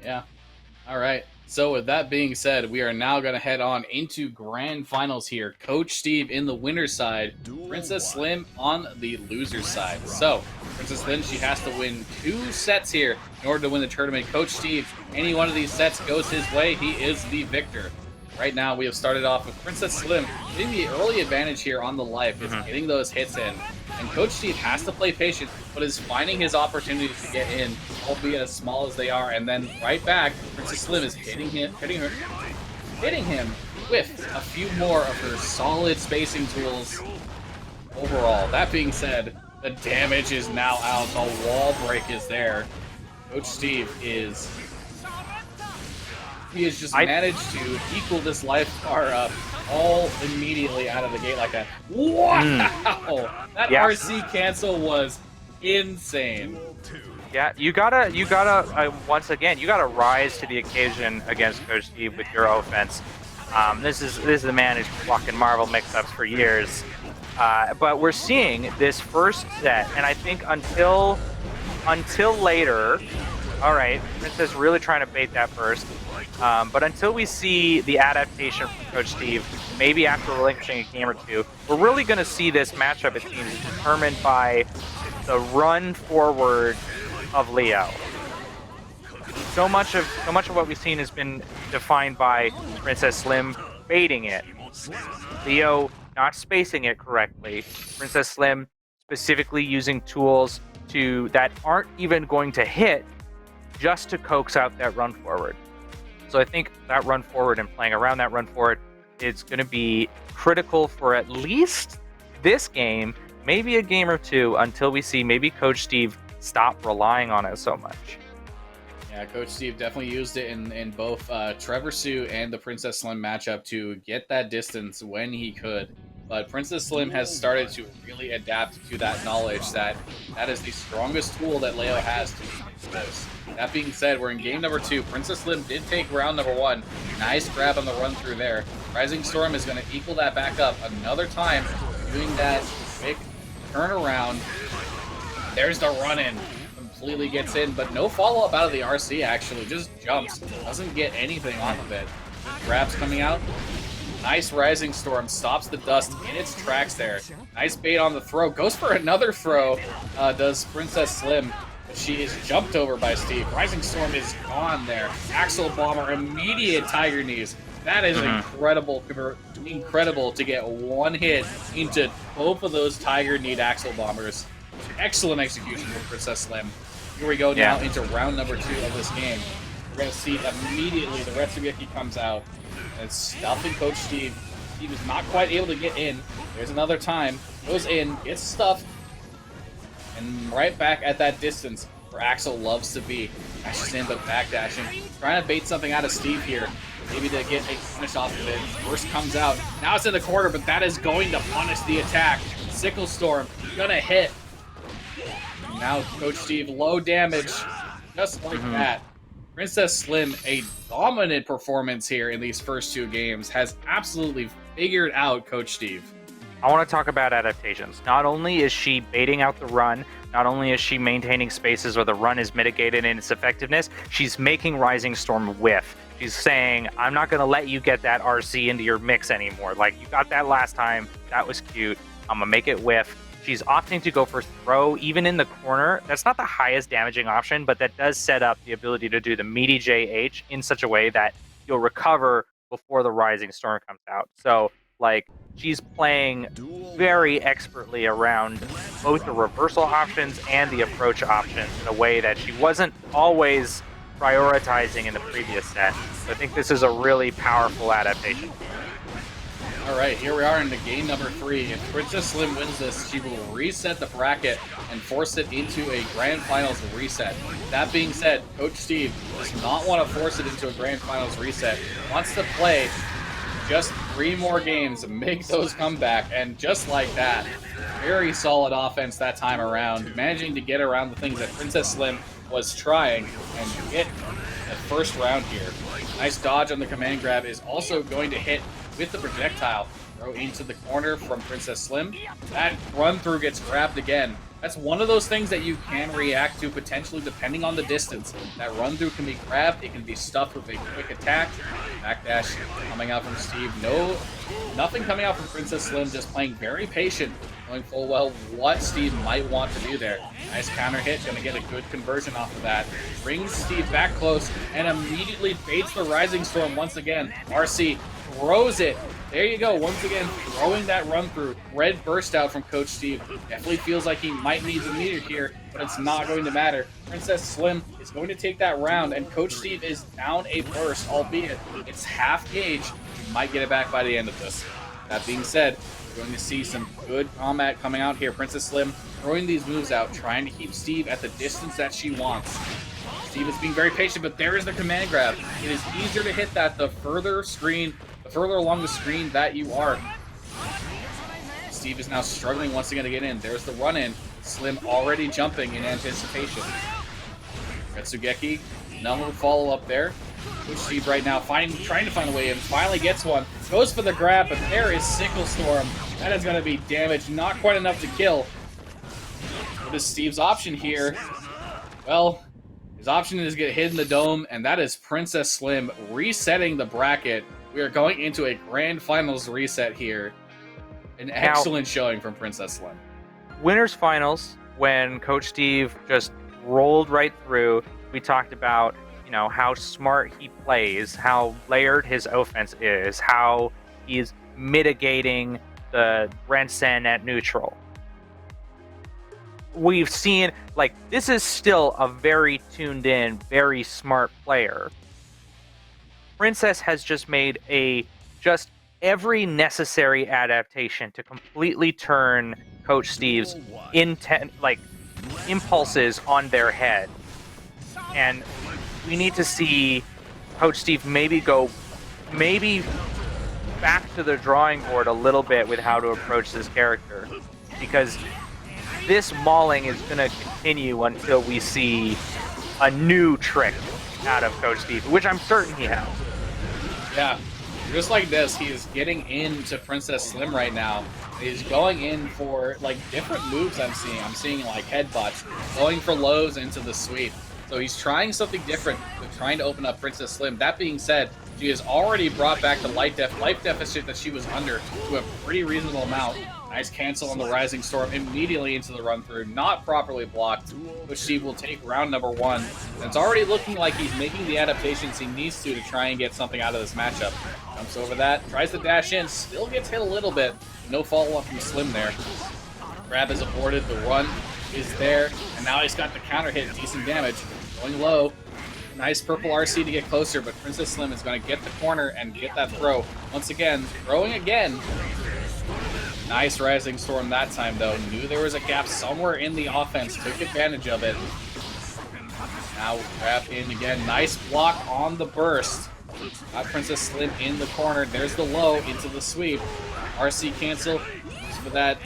Yeah. All right. So with that being said, we are now going to head on into grand finals here. Coach Steve in the winner's side, Princess Slim on the loser's side. So Princess Slim, she has to win 2 sets here in order to win the tournament. Coach Steve, any one of these sets goes his way, he is the victor. Right now, we have started off with Princess Slim getting the early advantage here on the life, is getting those hits in. And Coach Steve has to play patient, but is finding his opportunities to get in, albeit as small as they are. And then right back, Princess Slim is hitting him with a few more of her solid spacing tools overall. That being said, the damage is now out. The wall break is there. Coach Steve is... He has just managed to equal this life bar up all immediately out of the gate like that. Wow! That RC cancel was insane. Yeah, you gotta once again, you gotta rise to the occasion against Coach Steve with your offense. This is the man who's fucking Marvel mix-ups for years. But we're seeing this first set, and I think until later, all right, Princess really trying to bait that first. But until we see the adaptation from Coach Steve, maybe after relinquishing a game or two, we're really going to see this matchup, it seems, determined by the run forward of Leo. So much of what we've seen has been defined by Princess Slim baiting it, Leo not spacing it correctly, Princess Slim specifically using tools that aren't even going to hit just to coax out that run forward. So I think that run forward and playing around that run forward is going to be critical for at least this game, maybe a game or two, until we see maybe Coach Steve stop relying on it so much. Yeah, Coach Steve definitely used it in both Trevor Sue and the Princess Slim matchup to get that distance when he could. But Princess Slim has started to really adapt to that knowledge that is the strongest tool that Leo has to do this. That being said, we're in game number 2. Princess Slim did take round number 1. Nice grab on the run through there. Rising Storm is going to equal that back up another time, doing that quick turnaround. There's the run-in. Completely gets in, but no follow-up out of the RC, actually. Just jumps. Doesn't get anything off of it. Grabs coming out. Nice Rising Storm. Stops the dust in its tracks there. Nice bait on the throw. Goes for another throw, does Princess Slim. But she is jumped over by Steve. Rising Storm is gone there. Axle Bomber, immediate Tiger Knees. That is incredible to get one hit into both of those Tiger Knee Axle Bombers. Excellent execution from Princess Slim. Here we go now into round number 2 of this game. We're going to see immediately the Retsugeki comes out. And it's stuffing Coach Steve. Steve is not quite able to get in. There's another time. Goes in, gets stuffed. And right back at that distance where Axel loves to be. Dashes in, but backdashing. Trying to bait something out of Steve here. Maybe to get a punish off of it. Burst comes out. Now it's in the corner, but that is going to punish the attack. Sickle Storm gonna hit. Now Coach Steve, low damage. Just like that. Princess Slim, a dominant performance here in these first 2 games, has absolutely figured out Coach Steve. I want to talk about adaptations. Not only is she baiting out the run, not only is she maintaining spaces where the run is mitigated in its effectiveness, she's making Rising Storm whiff. She's saying, I'm not going to let you get that RC into your mix anymore. Like, you got that last time. That was cute. I'm going to make it whiff. She's opting to go for throw, even in the corner. That's not the highest damaging option, but that does set up the ability to do the meaty JH in such a way that you'll recover before the Rising Storm comes out. So, like, she's playing very expertly around both the reversal options and the approach options in a way that she wasn't always prioritizing in the previous set. So I think this is a really powerful adaptation. All right, here we are in the game number 3. If Princess Slim wins this, she will reset the bracket and force it into a Grand Finals reset. That being said, Coach Steve does not want to force it into a Grand Finals reset. He wants to play just 3 more games, make those come back, and just like that, very solid offense that time around, managing to get around the things that Princess Slim was trying and get the first round here. Nice dodge on the command grab is also going to hit with the projectile. Throw into the corner from Princess Slim. That run through gets grabbed again. That's one of those things that you can react to potentially depending on the distance. That run through can be grabbed, it can be stuffed with a quick attack. Backdash coming out from Steve. Nothing coming out from Princess Slim, just playing very patient, knowing full well what Steve might want to do there. Nice counter hit, gonna get a good conversion off of that. Brings Steve back close and immediately baits the Rising Storm once again. RC throws it. There you go, once again, throwing that run through. Red burst out from Coach Steve. Definitely feels like he might need the meter here, but it's not going to matter. Princess Slim is going to take that round, and Coach Steve is down a burst, albeit it's half gauge. He might get it back by the end of this. That being said, we're going to see some good combat coming out here. Princess Slim throwing these moves out, trying to keep Steve at the distance that she wants. Steve is being very patient, but there is the command grab. It is easier to hit that the further along the screen that you are. Steve is now struggling once again to get in. There's the run-in. Slim already jumping in anticipation. Retsugeki, another follow-up there. Which Steve right now trying to find a way in. Finally gets one. Goes for the grab, but there is Sickle Storm. That is going to be damage. Not quite enough to kill. What is Steve's option here? Well, his option is to get hit in the dome, and that is Princess Slim resetting the bracket. We are going into a grand finals reset here. An excellent showing from Princess Slim. Winners finals, when Coach Steve just rolled right through, we talked about, how smart he plays, how layered his offense is, how he's mitigating the Rensen at neutral. We've seen, this is still a very tuned in, very smart player. Princess has just made every necessary adaptation to completely turn Coach Steve's impulses on their head. And we need to see Coach Steve maybe back to the drawing board a little bit with how to approach this character, because this mauling is going to continue until we see a new trick out of Coach Steve, which I'm certain he has. Yeah, just like this, he is getting into Princess Slim right now. He's going in for different moves. I'm seeing headbutts, going for lows into the sweep. So he's trying something different, with trying to open up Princess Slim. That being said, she has already brought back the life deficit that she was under to a pretty reasonable amount. Nice cancel on the Rising Storm immediately into the run through, not properly blocked, which Steve will take round number 1. And it's already looking like he's making the adaptations he needs to try and get something out of this matchup. Jumps over that, tries to dash in, still gets hit a little bit. No follow-up from Slim there. Grab is aborted, the run is there, and now he's got the counter hit, decent damage. Going low. Nice purple RC to get closer, but Princess Slim is going to get the corner and get that throw. Once again, throwing again. Nice Rising Storm that time, though. Knew there was a gap somewhere in the offense. Took advantage of it. Now grab in again. Nice block on the burst. Got Princess Slim in the corner. There's the low into the sweep. RC cancel. For that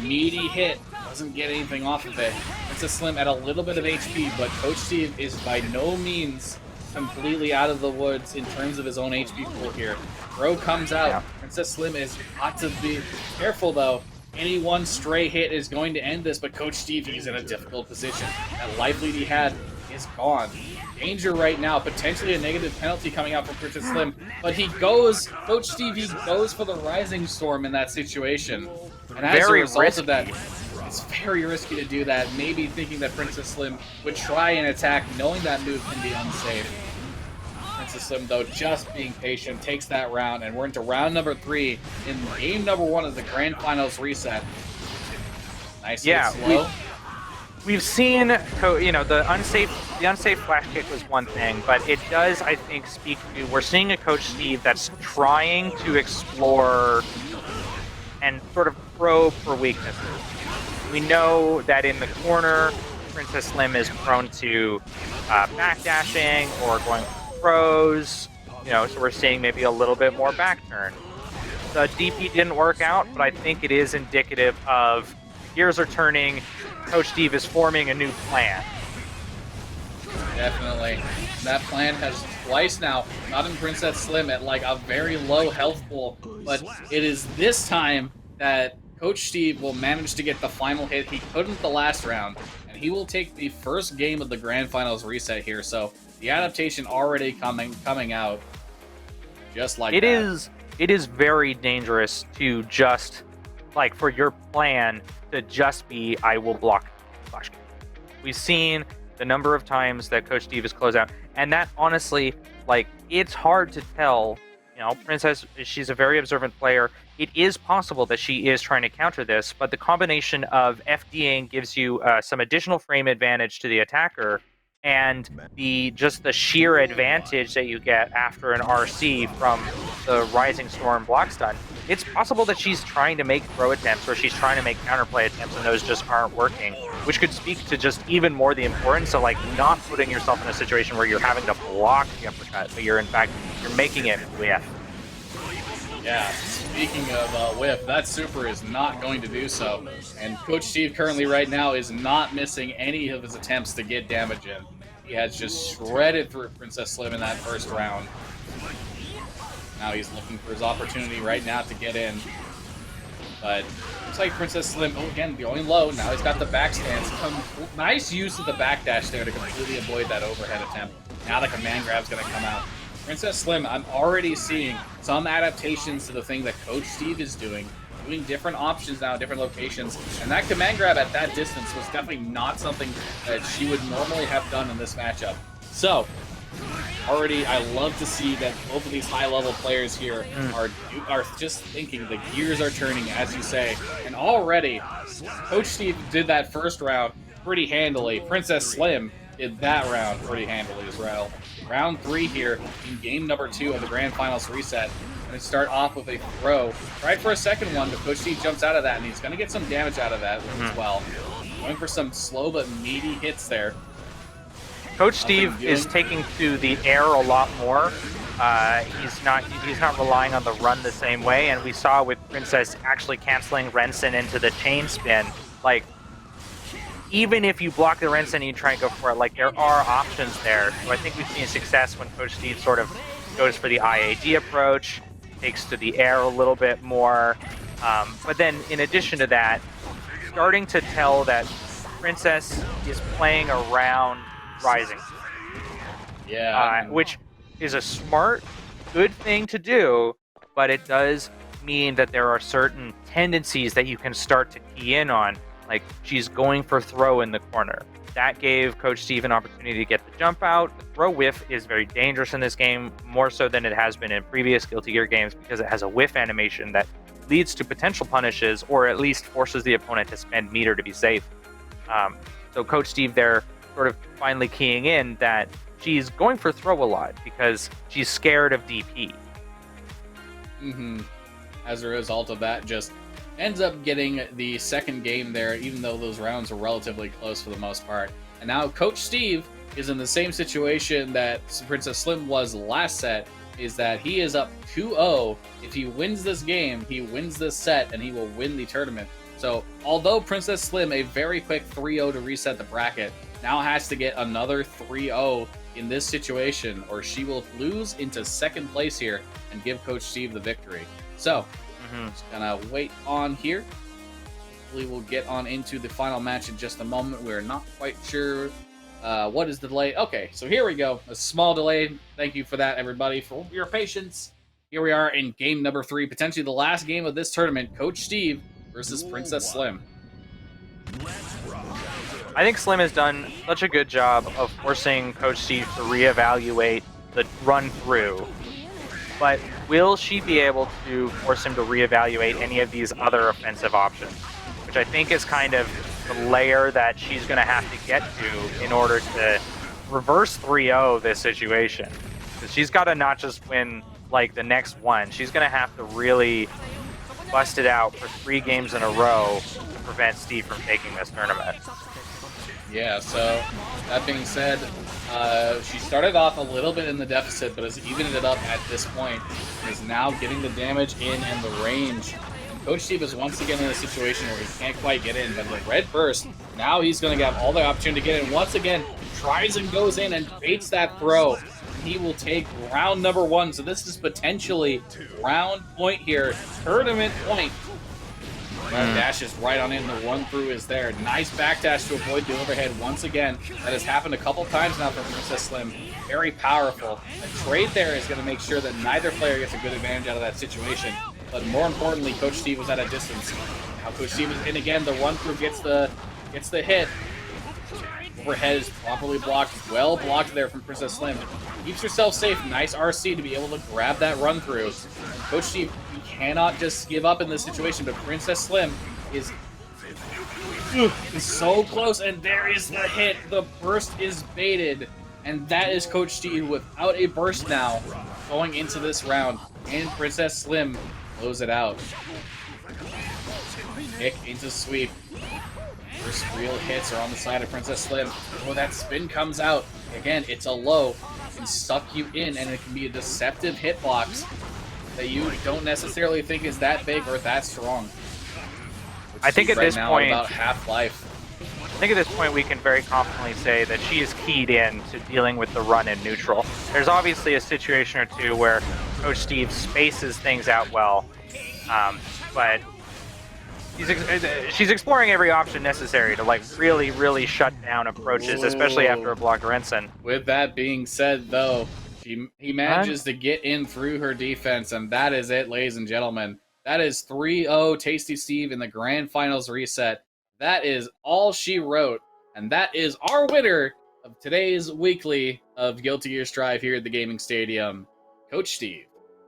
meaty hit. Doesn't get anything off of it. Princess Slim at a little bit of HP, but Coach Steve is by no means completely out of the woods in terms of his own HP pool here. Throw comes out. Yeah. Princess Slim is got to be careful, though. Any one stray hit is going to end this, but Coach Steve is in a difficult position. That life lead he had is gone. Danger right now, potentially a negative penalty coming out from Princess Slim, but Coach Steve, he goes for the Rising Storm in that situation. And as a result of that, it's very risky to do that, maybe thinking that Princess Slim would try and attack, knowing that move can be unsafe. Princess Slim, though, just being patient, takes that round, and we're into round number 3 in game number 1 of the Grand Finals reset. Nice and slow. We've seen, the unsafe flash kick was one thing, but it does, I think, speak to, we're seeing a Coach Steve that's trying to explore and sort of probe for weaknesses. We know that in the corner, Princess Slim is prone to backdashing or going for throws, so we're seeing maybe a little bit more back turn. The DP didn't work out, but I think it is indicative of gears are turning. Coach Steve is forming a new plan. Definitely. That plan has twice now gotten Princess Slim at a very low health pool, but it is this time that Coach Steve will manage to get the final hit. He couldn't the last round, and he will take the first game of the Grand Finals reset here. So the adaptation already coming out just like that. It is very dangerous to just, like, for your plan to just be, I will block flash game. We've seen the number of times that Coach Steve has closed out, and that honestly, like, it's hard to tell. You know, Princess, she's a very observant player. It is possible that she is trying to counter this, but the combination of FDing gives you some additional frame advantage to the attacker, and the sheer advantage that you get after an RC from the Rising Storm block stun. It's possible that she's trying to make throw attempts, or she's trying to make counterplay attempts, and those just aren't working, which could speak to just even more the importance of, like, not putting yourself in a situation where you're having to block the uppercut, but you're making it whiff. Yeah, speaking of whiff, that super is not going to do so. And Coach Steve currently right now is not missing any of his attempts to get damage in. He has just shredded through Princess Slim in that first round. Now he's looking for his opportunity right now to get in. But looks like Princess Slim, again, going low. Now he's got the back stance. Nice use of the backdash there to completely avoid that overhead attempt. Now the command grab's going to come out. Princess Slim, I'm already seeing some adaptations to the thing that Coach Steve is doing different options now, different locations, and that command grab at that distance was definitely not something that she would normally have done in this matchup. So, already, I love to see that both of these high-level players here are just thinking. The gears are turning, as you say, and already, Coach Steve did that first round pretty handily. Princess Slim did that round pretty handily as well. Round 3 here in game number 2 of the Grand Finals reset. Going to start off with a throw. Tried for a second one, but Coach Steve jumps out of that, and he's going to get some damage out of that as well. Going for some slow but meaty hits there. Coach Steve is taking to the air a lot more. He's not relying on the run the same way, and we saw with Princess actually canceling Renson into the chain spin. Like, even if you block the Renson and you try and go for it, like, there are options there. So I think we've seen success when Coach Steve sort of goes for the IAD approach, takes to the air a little bit more. But then in addition to that, starting to tell that Princess is playing around Rising. Yeah. Which is a smart, good thing to do, but it does mean that there are certain tendencies that you can start to key in on. Like, she's going for throw in the corner. That gave Coach Steve an opportunity to get the jump out. The throw whiff is very dangerous in this game, more so than it has been in previous Guilty Gear games, because it has a whiff animation that leads to potential punishes, or at least forces the opponent to spend meter to be safe. So Coach Steve there sort of finally keying in that she's going for throw a lot because she's scared of DP. As a result of that, just ends up getting the second game there, even though those rounds were relatively close for the most part. And now Coach Steve is in the same situation that Princess Slim was last set, is that he is up 2-0. If he wins this game, he wins this set, and he will win the tournament. So, although Princess Slim, a very quick 3-0 to reset the bracket, now has to get another 3-0 in this situation, or she will lose into second place here and give Coach Steve the victory. So, just gonna wait on here. Hopefully we'll get on into the final match in just a moment. We're not quite sure what is the delay. Okay, so here we go. A small delay. Thank you for that, everybody, for your patience. Here we are in game number 3, potentially the last game of this tournament. Coach Steve versus Princess Slim. I think Slim has done such a good job of forcing Coach Steve to reevaluate the run through. But will she be able to force him to reevaluate any of these other offensive options? Which I think is kind of the layer that she's going to have to get to in order to reverse 3-0 this situation. Because she's got to not just win, like, the next one. She's going to have to really bust it out for 3 games in a row to prevent Steve from taking this tournament. Yeah, so that being said, she started off a little bit in the deficit, but has evened it up at this point, and is now getting the damage in and the range. And Coach Steve is once again in a situation where he can't quite get in, but the red burst, now he's going to have all the opportunity to get in. Once again, tries and goes in and baits that throw. And he will take round number 1, so this is potentially round point here, tournament point. Dashes right on in. The run through is there. Nice backdash to avoid the overhead once again. That has happened a couple times now for Princess Slim. Very powerful. A trade there is going to make sure that neither player gets a good advantage out of that situation. But more importantly, Coach Steve was at a distance. Now Coach Steve is in again. The run through gets the hit. Overhead is properly blocked. Well blocked there from Princess Slim. Keeps herself safe. Nice RC to be able to grab that run through. Coach Steve, you cannot just give up in this situation, but Princess Slim is so close, and there is the hit. The burst is baited, and that is Coach Steve without a burst now going into this round, and Princess Slim blows it out. Kick into sweep. First real hits are on the side of Princess Slim. Oh, that spin comes out. Again, it's a low. It can suck you in, and it can be a deceptive hitbox that you don't necessarily think is that big or that strong. I think at this point, about half-life. I think at this point we can very confidently say that she is keyed in to dealing with the run in neutral. There's obviously a situation or two where Coach Steve spaces things out well, but she's exploring every option necessary to like really shut down approaches, especially after a blocked Rensen. With that being said, though, he manages to get in through her defense, and that is it, ladies and gentlemen. That is 3-0 Tasty Steve in the Grand Finals reset. That is all she wrote, and that is our winner of today's weekly of Guilty Gear Strive here at the Gaming Stadium, Coach Steve.